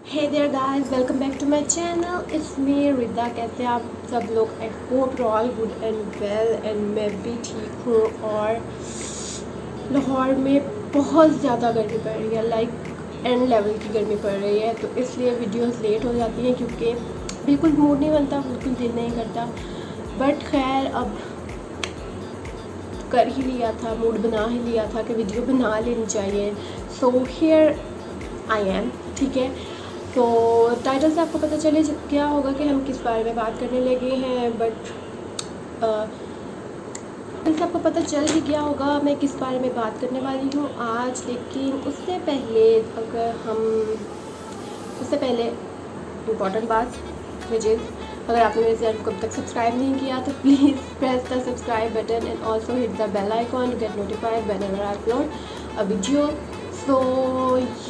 Hey there guys, welcome back to my channel. It's me Rida. कैसे आप सब लोग? I hope you all good and well. And मैं भी ठीक हूँ। और लाहौर में बहुत ज़्यादा गर्मी पड़ रही है, लाइक एंड लेवल की गर्मी पड़ रही है, तो इसलिए वीडियोस लेट हो जाती हैं क्योंकि बिल्कुल मूड नहीं बनता, बिल्कुल दिल नहीं करता। बट खैर, अब कर ही लिया था, मूड बना ही लिया था कि वीडियो बना लेनी चाहिए। So here I am. ठीक है, तो टाइटल से आपको पता चले क्या होगा कि हम किस बारे में बात करने लगे हैं। बट से आपको पता चल ही गया होगा मैं किस बारे में बात करने वाली हूँ आज। लेकिन उससे पहले इम्पॉर्टेंट बात, मुझे अगर आपने मेरे चैनल को अब तक सब्सक्राइब नहीं किया तो please press the subscribe button and also hit the bell icon to get notified whenever I upload a video. So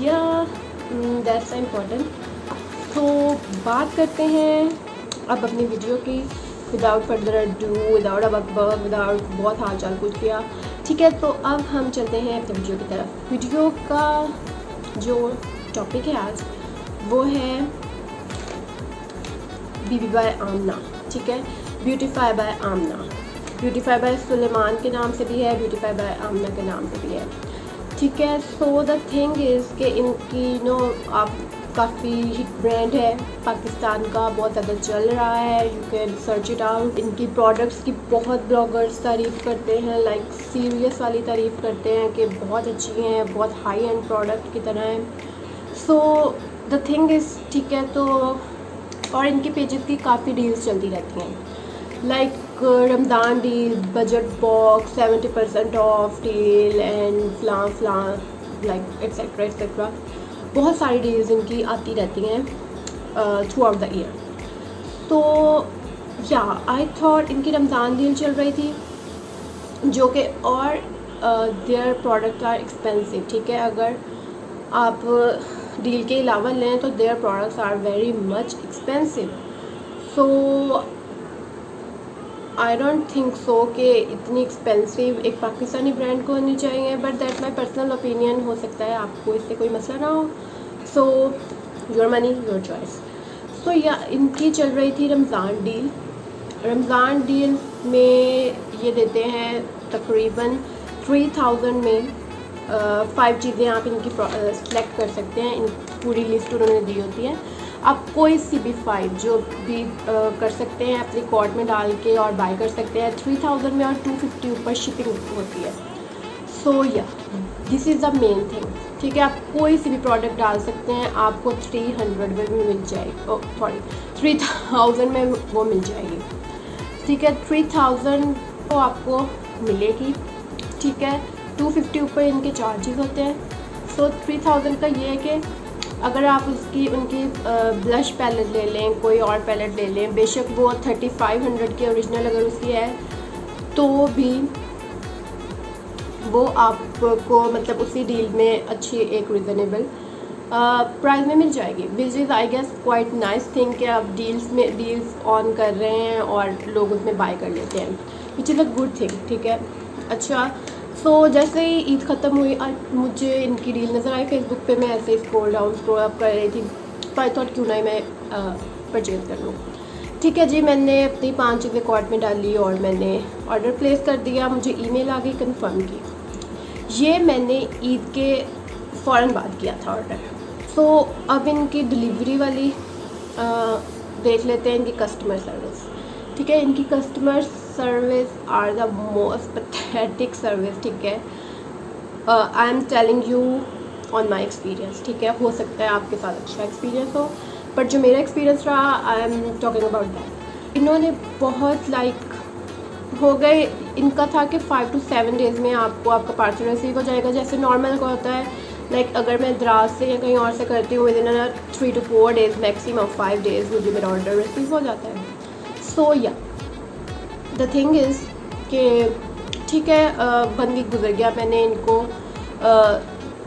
ya that's important. तो बात करते हैं अब अपनी वीडियो की, without further ado, without a बकबक, विदाउट बहुत हाल चाल कुछ किया। ठीक है, तो अब हम चलते हैं अपनी वीडियो की तरफ। वीडियो का जो टॉपिक है आज वो है बीबी बाय आमना। ठीक है, beautify by Amna. Beautify by Suleman के नाम से भी है, ब्यूटीफाई बाय आमना के नाम से भी है। ठीक है, सो द थिंग इज़ कि इनकी आप काफ़ी हिट ब्रांड है, पाकिस्तान का बहुत ज़्यादा चल रहा है। You can search it out. इनकी प्रोडक्ट्स की बहुत ब्लॉगर्स तारीफ़ करते हैं, लाइक सीरियस वाली तारीफ़ करते हैं कि बहुत अच्छी हैं, बहुत हाई एंड प्रोडक्ट की तरह हैं। सो द थिंग इज़, ठीक है, तो और इनके पेजेस की काफ़ी डील्स चलती रहती हैं, like Ramzan deal, budget box, 70% off deal and फ्लां लाइक एक्सेट्रा एक्सेट्रा। बहुत सारी डील्स इनकी आती रहती हैं थ्रू आउट द ईयर। तो या आई थॉट इनकी रमज़ान डील चल रही थी जो कि और देयर प्रोडक्ट आर एक्सपेंसिव। ठीक है, अगर आप डील के अलावा लें तो their products are very much expensive. So I don't think so कि इतनी एक्सपेंसिव एक पाकिस्तानी ब्रांड को होनी चाहिए, but that my personal opinion. हो सकता है आपको इससे कोई मसला ना हो। So your money your choice. So ya इनकी चल रही थी रमज़ान डील। रमज़ान डील में ये देते हैं तकरीबन 3000 में 5 चीज़ें आप इनकी सेलेक्ट कर सकते हैं। इन पूरी लिस्ट उन्होंने दी होती है। आप कोई सी भी 5 जो भी कर सकते हैं, अपनी कार्ट में डाल के और बाय कर सकते हैं। 3000 में और 250 ऊपर शिपिंग होती है। सो yeah this is the main thing. ठीक है, आप कोई सी भी प्रोडक्ट डाल सकते हैं, आपको 300 में भी मिल जाएगी, सॉरी 3000 में वो मिल जाएगी। ठीक है, 3000 तो आपको मिलेगी। ठीक है, 250 ऊपर इनके चार्जेस होते हैं। सो 3000 का ये है कि अगर आप उनकी ब्लश पैलेट ले लें, कोई और पैलेट ले लें, बेशक वो 3500 की ओरिजिनल अगर उसकी है तो भी वो आपको मतलब उसी डील में अच्छी एक रिजनेबल प्राइस में मिल जाएगी। Which is I guess quite nice thing कि आप डील्स ऑन कर रहे हैं और लोग उसमें बाय कर लेते हैं, विच इज़ अ गुड थिंग। ठीक है, अच्छा। सो जैसे ही ईद ख़त्म हुई मुझे इनकी डील नज़र आई फेसबुक पे। मैं ऐसे ही स्क्रॉल अप कर रही थी, तो आई थॉट क्यों ना मैं परचेज़ कर लूँ। ठीक है जी, मैंने अपनी 5 चीज़ें कार्ट में डाली और मैंने ऑर्डर प्लेस कर दिया। मुझे ईमेल आ गई कंफर्म की। ये मैंने ईद के फ़ौरन बाद किया था ऑर्डर। सो अब इनकी डिलीवरी वाली देख लेते हैं, इनकी कस्टमर सर्विस। ठीक है, इनकी customer service are the most pathetic service. ठीक है, I am telling you on my experience. ठीक है, हो सकता है आपके साथ अच्छा एक्सपीरियंस हो, बट जो मेरा एक्सपीरियंस रहा, I am talking about that. इन्होंने बहुत लाइक हो गए, इनका था कि 5 to 7 डेज़ में आपको आपका पार्सल रिसीव हो जाएगा। जैसे नॉर्मल का होता है, लाइक अगर मैं दराज से या कहीं और से करती हूँ, within 3 to 4 days, maximum 5 days मुझे मेरा ऑर्डर रिसीव हो जाता है। सो या द थिंग इज़ कि ठीक है, 1 वीक गुजर गया। मैंने इनको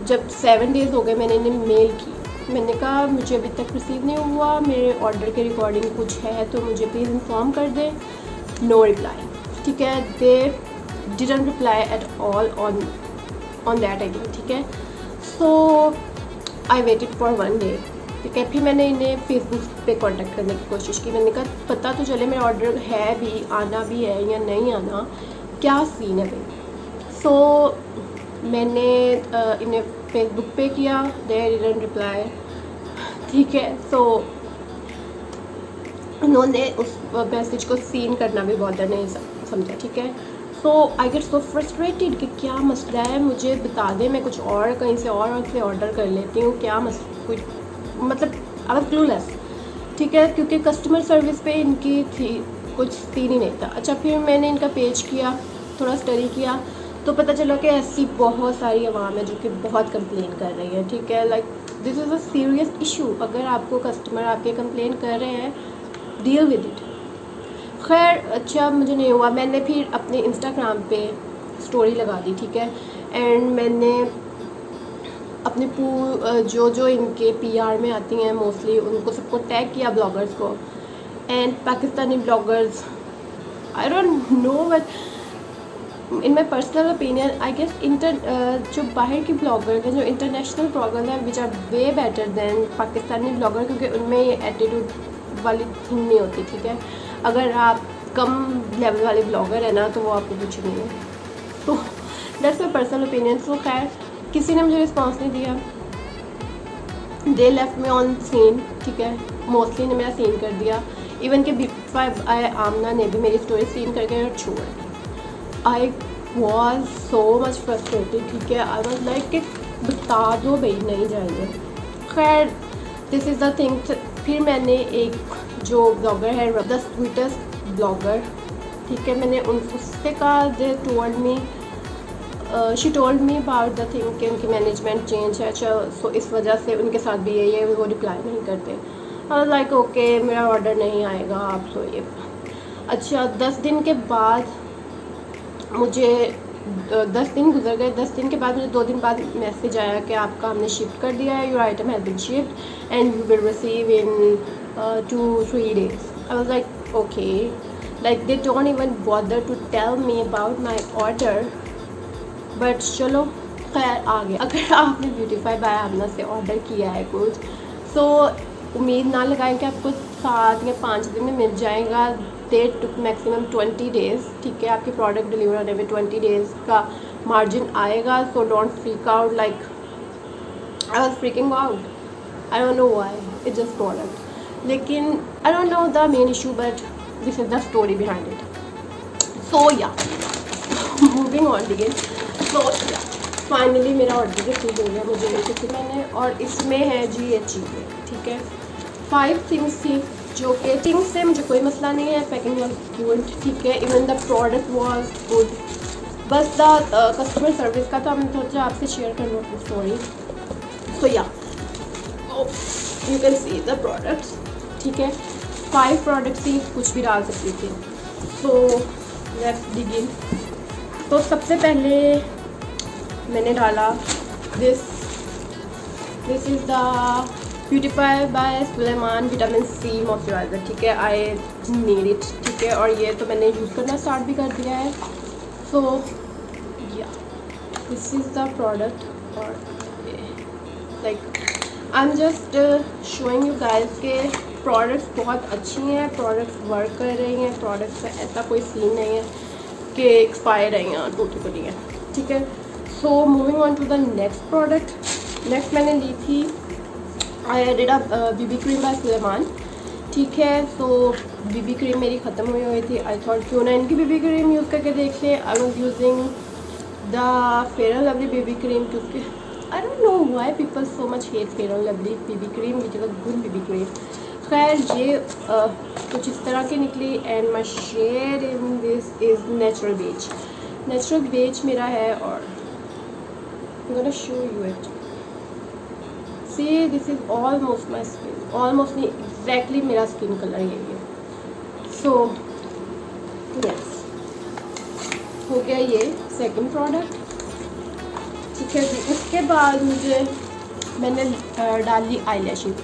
जब 7 डेज़ हो गए, मैंने इन्हें मेल की। मैंने कहा मुझे अभी तक रिसीव नहीं हुआ, मेरे ऑर्डर के रिकॉर्डिंग कुछ है तो मुझे प्लीज़ इन्फॉर्म कर दें। No reply. ठीक है, they didn't reply at all on that email. ठीक है, so I waited for 1 day ठीक है। फिर मैंने इन्हें फेसबुक पे कांटेक्ट करने की कोशिश की। मैंने कहा पता तो चले मेरा ऑर्डर है भी, आना भी है या नहीं आना, क्या सीन है भाई। सो मैंने इन्हें फेसबुक पे किया, दे डिडंट रिप्लाई, ठीक है। सो उन्होंने उस मैसेज को सीन करना भी बहुत नहीं समझा, ठीक है। So I get so frustrated कि क्या मसला है, मुझे बता दें, मैं कुछ और कहीं से और से ऑर्डर कर लेती हूँ, क्या मतलब आई वाज क्लूलेस, ठीक है, क्योंकि कस्टमर सर्विस पे इनकी थी कुछ सीन ही नहीं था। अच्छा, फिर मैंने इनका पेज किया, थोड़ा स्टडी किया, तो पता चला कि ऐसी बहुत सारी आवाम है जो कि बहुत कंप्लेन कर रही है, ठीक है। Like this is a serious issue. अगर आपको कस्टमर आपके कंप्लेन कर रहे हैं, डील विद इट। खैर अच्छा, मुझे नहीं हुआ। मैंने फिर अपने इंस्टाग्राम पे स्टोरी लगा दी, ठीक है। एंड मैंने अपने जो इनके पीआर में आती हैं मोस्टली, उनको सबको टैग किया, ब्लॉगर्स को। And Pakistani bloggers, I don't know but in my personal opinion I guess जो बाहर की ब्लॉगर हैं, जो इंटरनेशनल ब्लॉगर हैं, which are way better than Pakistani blogger, क्योंकि उनमें ये एटीट्यूड वाली थिंग नहीं होती, ठीक है। अगर आप कम लेवल वाले ब्लॉगर हैं ना, तो वो आपको कुछ नहीं है। तो that's my personal opinion. So खैर किसी ने मुझे रिस्पॉन्स नहीं दिया, they left me on seen, ठीक है। मोस्टली ने मेरा सीन कर दिया, इवन के B5 आमना ने भी मेरी स्टोरी सीन करके और छोड़ दी। I was so much frustrated, ठीक है। आई वॉज लाइक कि बता दो भाई, नहीं जाएंगे। खैर दिस इज़ द थिंग। फिर मैंने एक जो ब्लॉगर है, द स्वीटेस्ट ब्लॉगर, ठीक है, मैंने उससे कहा, they told me, she told me about the thing कि उनकी मैनेजमेंट चेंज है। अच्छा, सो इस वजह से उनके साथ भी यही है, वो रिप्लाई नहीं करते। और लाइक ओके, मेरा ऑर्डर नहीं आएगा, आप सोइए। अच्छा, 10 दिन के बाद मुझे 10 दिन गुजर गए। 10 दिन के बाद मुझे 2 दिन बाद मैसेज आया कि आपका हमने शिफ्ट कर दिया है, your item has been shift and you will receive in 2-3 days. I was like okay, like they don't even bother to tell me about my order, but चलो खैर आ गया। अगर आपने ब्यूटीफाई बाय आमना से ऑर्डर किया है कुछ, तो उम्मीद ना लगाएं कि आपको 7 या 5 दिन में मिल जाएगा। दे टुक मैक्सिमम 20 days, ठीक है। आपके प्रोडक्ट डिलीवर होने में 20 days का मार्जिन आएगा। So don't freak out, like I was freaking out, I don't know why, it's just product. लेकिन I don't know the main issue, but this is the story behind it. So yeah moving on again. सो या finally मेरा order receive हो गया, मुझे ले चुकी मैंने, और इसमें है जी ये चीज़ें, ठीक है। 5 थिंग्स थी, जो कि थिंग्स से मुझे कोई मसला नहीं है, पैकिंग वॉज गुड, ठीक है। Even the product was good, बस द कस्टमर सर्विस का तो हमने सोचा आपसे शेयर कर लूँ अपनी स्टोरी। सो या you can see the products, ठीक है। 5 प्रोडक्ट्स ही, कुछ भी डाल सकती थी। So let's begin. तो सबसे पहले मैंने डाला this is the beautify by Suleman vitamin C moisturizer, ठीक है। आई नीड इट, ठीक है। और ये तो मैंने यूज़ करना स्टार्ट भी कर दिया है। सो yeah this is the product, और like I am just showing you guys के प्रोडक्ट्स बहुत अच्छी हैं, प्रोडक्ट्स वर्क कर रही हैं, प्रोडक्ट्स में ऐसा कोई सीन नहीं है कि एक्सपायर है या टूटी पड़ी है, ठीक है। So moving on to the next product. Next मैंने ली थी, I added a BB cream by Suleman, ठीक है। सो BB क्रीम मेरी ख़त्म हुई थी। आई थॉट क्यों ना इनकी BB क्रीम यूज़ करके देख लें। I was using the Fair and Lovely BB cream, क्योंकि I don't know why people so much hate Fair and Lovely BB cream, which is a good BB cream. खैर ये कुछ इस तरह की निकली, and my shade in this is natural beige. Natural beige मेरा है, और I'm gonna show you it. See, this is almost my skin, almost नहीं, exactly मेरा स्किन कलर यही है। So yes, हो गया ये सेकंड प्रोडक्ट, ठीक है जी। उसके बाद मैंने डाली आईलैशेस।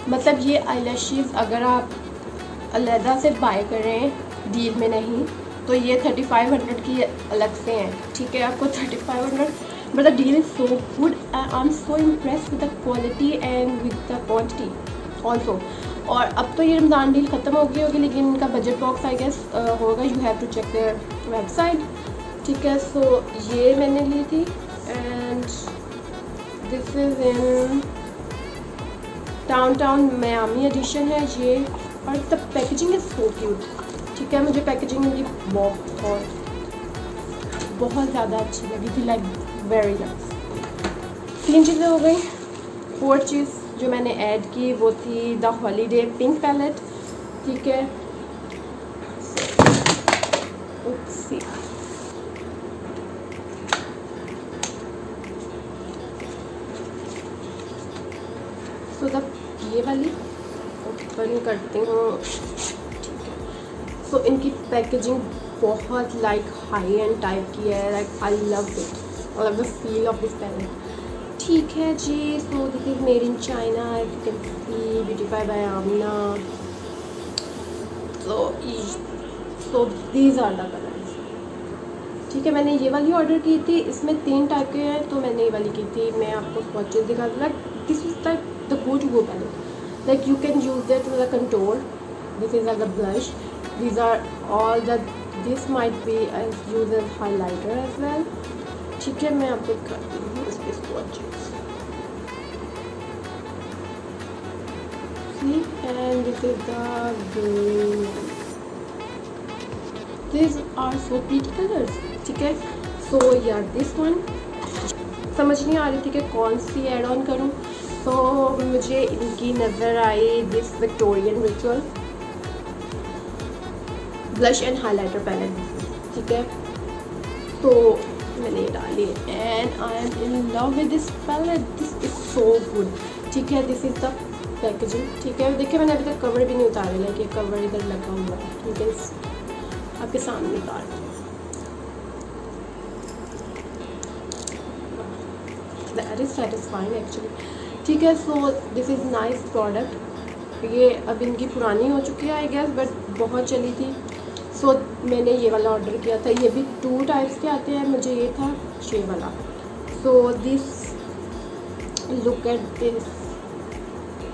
मतलब ये आईलैशेस अगर आप अलहदा से बाय करें, डील में नहीं, तो ये 3500 की अलग से हैं, ठीक है। आपको 3500, but the deal is so good. I'm so impressed with the quality and with the quantity. Also. और अब तो ये रमज़ान डील ख़त्म हो गई होगी, लेकिन इनका बजट बॉक्स आई गेस होगा, you have to check their website. ठीक है, सो ये मैंने ली थी and this is in downtown Miami edition है ये, और the packaging is so cute. ठीक है, मुझे पैकेजिंग इनकी बहुत ज़्यादा अच्छी लगी थी, लाइक वेरी नाइस। 3 चीज़ें हो गई। 4th चीज़ जो मैंने ऐड की वो थी द हॉलीडे पिंक पैलेट। ठीक है, ओप्सी, तो तब ये वाली ओपन करती हूँ। ठीक है, सो इनकी पैकेजिंग बहुत लाइक हाई एंड टाइप की है, like I love it, I love the feel of this palette. ठीक है जी, so this is made in China, you can see, beautify by Amna. So these are the colours. ठीक है, मैंने ये वाली ऑर्डर की थी, इसमें 3 टाइप के हैं, तो मैंने ये वाली की थी। मैं आपको स्वॉचेस दिखा दूँ, like this is like the go to go palette, like you can use that as a contour, this is as a blush, these are all that this might be as used as highlighter as well। ठीक है, मैं आपको करती हूँ इसके swatches, see, and this is the green one, these are so pretty colors। ठीक है, so yeah this one समझ नहीं आ रही थी कि कौन सी एड ऑन करूँ, so मुझे इनकी नज़र आई this Victorian ritual blush and highlighter palette. ठीक है, तो मैंने ये डाली and I am in love with this palette, this is so good. ठीक है, दिस इज़ द पैकेजिंग। ठीक है, देखिए मैंने अभी तक कवर भी नहीं उतारा, लाइक ये कवर इधर लगा हुआ है। ठीक है, आपके सामने उतार, दैट इज़ सेटिस्फाइंग एक्चुअली। ठीक है, सो दिस इज़ नाइस प्रोडक्ट। ये अब इनकी पुरानी हो चुकी है आई गेस, बट बहुत चली थी, सो मैंने ये वाला ऑर्डर किया था। ये भी 2 टाइप्स के आते हैं, मुझे ये था ये वाला। So this, look at this,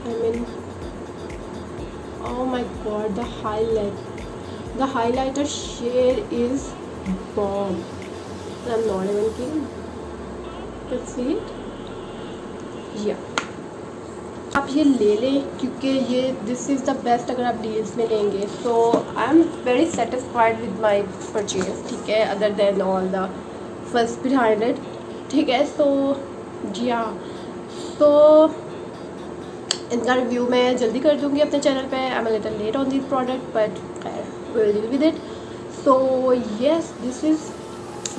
I mean oh my god, the highlighter shade is bomb, I am not even kidding, can see it, या आप ये ले लें क्योंकि ये दिस इज़ द बेस्ट अगर आप डील्स में लेंगे। So I am very satisfied with my purchase. ठीक है, other than all the first behind it. ठीक है, सो जी हाँ, तो इनका रिव्यू मैं जल्दी कर दूँगी अपने चैनल पे। I am a little late on this product but we will deal with it. So yes, this is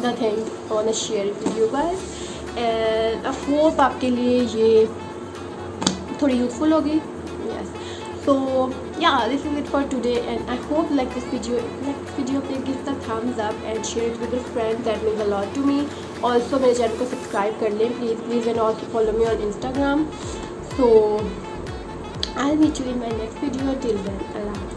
the thing I want to share it with you guys and I hope आपके लिए ये थोड़ी useful होगी। Yes, so yeah this is it for today and I hope like this video पे give the thumbs up and share it with your friends, that means a lot to me. Also मेरे channel को subscribe कर लें please and also follow me on Instagram. So I will meet you in my next video, till then Allah.